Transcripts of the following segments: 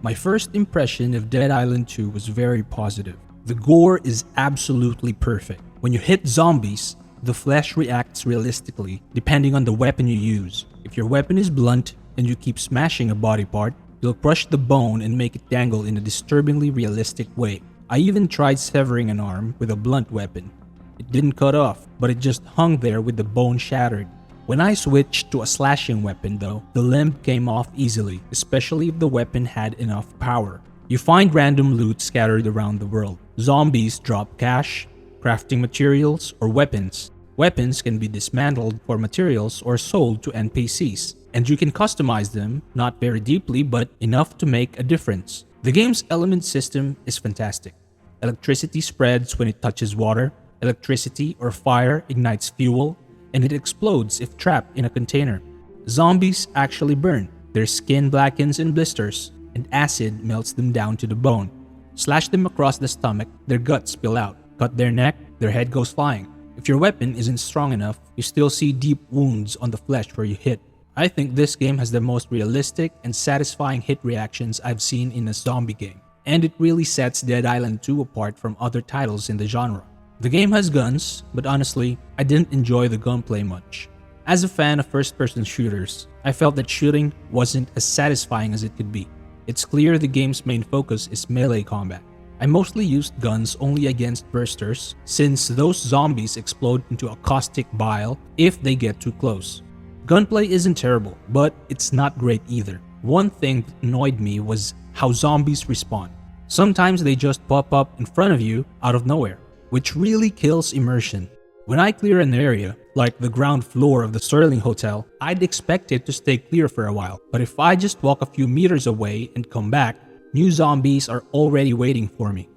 My first impression of Dead Island 2 was very positive. The gore is absolutely perfect. When you hit zombies, the flesh reacts realistically depending on the weapon you use. If your weapon is blunt and you keep smashing a body part, you'll crush the bone and make it dangle in a disturbingly realistic way. I even tried severing an arm with a blunt weapon. It didn't cut off, but it just hung there with the bone shattered. When I switched to a slashing weapon though, the limb came off easily, especially if the weapon had enough power. You find random loot scattered around the world. Zombies drop cash, crafting materials, or weapons. Weapons can be dismantled for materials or sold to NPCs, and you can customize them, not very deeply but enough to make a difference. The game's element system is fantastic. Electricity spreads when it touches water, electricity or fire ignites fuel, and it explodes if trapped in a container. Zombies actually burn. Their skin blackens in blisters, and acid melts them down to the bone. Slash them across the stomach, their guts spill out. Cut their neck, their head goes flying. If your weapon isn't strong enough, you still see deep wounds on the flesh where you hit. I think this game has the most realistic and satisfying hit reactions I've seen in a zombie game, and it really sets Dead Island 2 apart from other titles in the genre. The game has guns, but honestly, I didn't enjoy the gunplay much. As a fan of first-person shooters, I felt that shooting wasn't as satisfying as it could be. It's clear the game's main focus is melee combat. I mostly used guns only against bursters, since those zombies explode into a caustic bile if they get too close. Gunplay isn't terrible, but it's not great either. One thing that annoyed me was how zombies respawn. Sometimes they just pop up in front of you out of nowhere, which really kills immersion. When I clear an area, like the ground floor of the Sterling Hotel, I'd expect it to stay clear for a while. But if I just walk a few meters away and come back, new zombies are already waiting for me.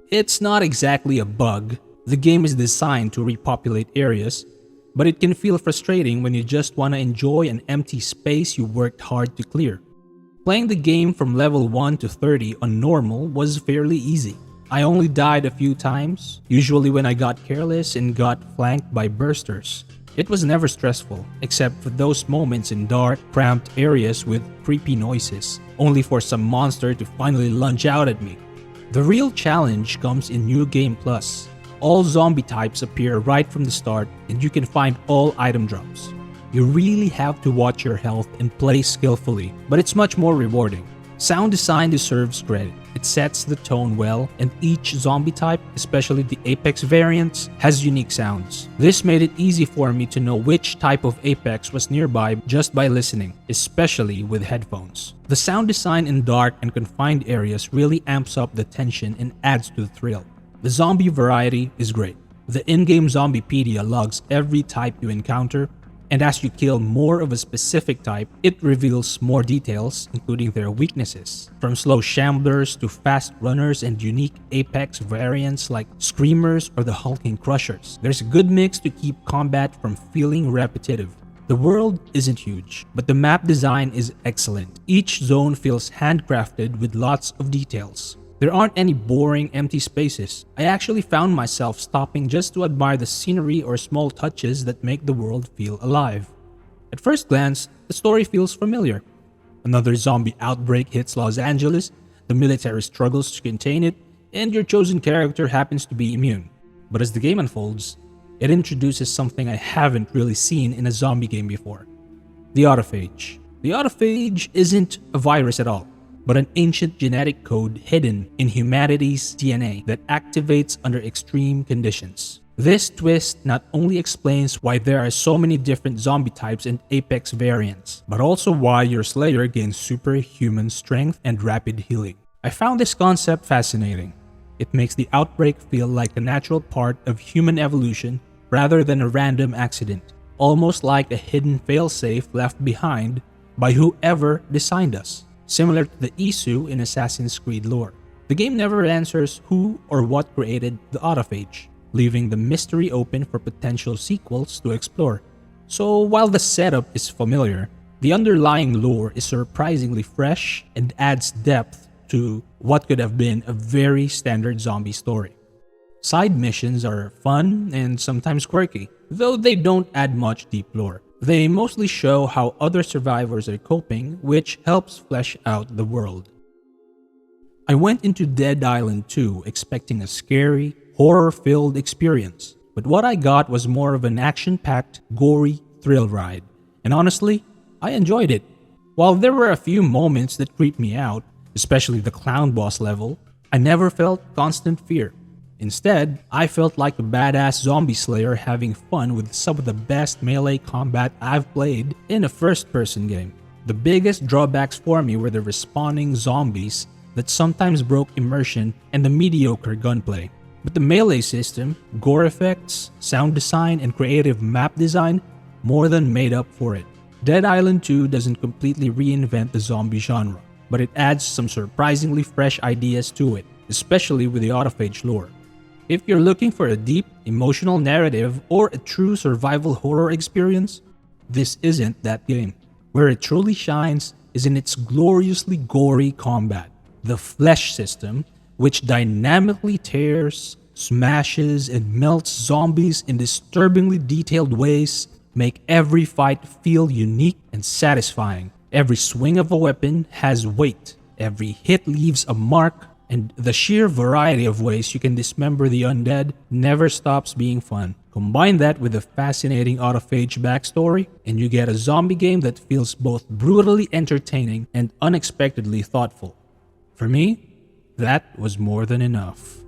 It's not exactly a bug. The game is designed to repopulate areas, but it can feel frustrating when you just want to enjoy an empty space you worked hard to clear. Playing the game from level 1 to 30 on normal was fairly easy. I only died a few times, usually when I got careless and got flanked by bursters. It was never stressful, except for those moments in dark, cramped areas with creepy noises, only for some monster to finally lunge out at me. The real challenge comes in New Game Plus. All zombie types appear right from the start, and you can find all item drops. You really have to watch your health and play skillfully, but it's much more rewarding. Sound design deserves credit. It sets the tone well, and each zombie type, especially the Apex variants, has unique sounds. This made it easy for me to know which type of Apex was nearby just by listening, especially with headphones. The sound design in dark and confined areas really amps up the tension and adds to the thrill. The zombie variety is great. The in-game Zombiepedia logs every type you encounter, and as you kill more of a specific type, it reveals more details, including their weaknesses. From slow shamblers to fast runners and unique Apex variants like Screamers or the Hulking Crushers. There's a good mix to keep combat from feeling repetitive. The world isn't huge, but the map design is excellent. Each zone feels handcrafted with lots of details. There aren't any boring empty spaces. I actually found myself stopping just to admire the scenery or small touches that make the world feel alive. At first glance, the story feels familiar. Another zombie outbreak hits Los Angeles, the military struggles to contain it, and your chosen character happens to be immune. But as the game unfolds, it introduces something I haven't really seen in a zombie game before: the autophage. The autophage isn't a virus at all, but an ancient genetic code hidden in humanity's DNA that activates under extreme conditions. This twist not only explains why there are so many different zombie types and Apex variants, but also why your Slayer gains superhuman strength and rapid healing. I found this concept fascinating. It makes the outbreak feel like a natural part of human evolution rather than a random accident, almost like a hidden failsafe left behind by whoever designed us. Similar to the Isu in Assassin's Creed lore. The game never answers who or what created the autophage, leaving the mystery open for potential sequels to explore. So while the setup is familiar, the underlying lore is surprisingly fresh and adds depth to what could have been a very standard zombie story. Side missions are fun and sometimes quirky, though they don't add much deep lore. They mostly show how other survivors are coping, which helps flesh out the world. I went into Dead Island 2 expecting a scary, horror-filled experience, but what I got was more of an action-packed, gory thrill ride. And honestly, I enjoyed it. While there were a few moments that creeped me out, especially the clown boss level, I never felt constant fear. Instead, I felt like a badass zombie slayer having fun with some of the best melee combat I've played in a first-person game. The biggest drawbacks for me were the respawning zombies that sometimes broke immersion and the mediocre gunplay. But the melee system, gore effects, sound design, and creative map design more than made up for it. Dead Island 2 doesn't completely reinvent the zombie genre, but it adds some surprisingly fresh ideas to it, especially with the autophage lore. If you're looking for a deep, emotional narrative or a true survival horror experience, this isn't that game. Where it truly shines is in its gloriously gory combat. The flesh system, which dynamically tears, smashes, and melts zombies in disturbingly detailed ways, make every fight feel unique and satisfying. Every swing of a weapon has weight, every hit leaves a mark, and the sheer variety of ways you can dismember the undead never stops being fun. Combine that with a fascinating autophage backstory, and you get a zombie game that feels both brutally entertaining and unexpectedly thoughtful. For me, that was more than enough.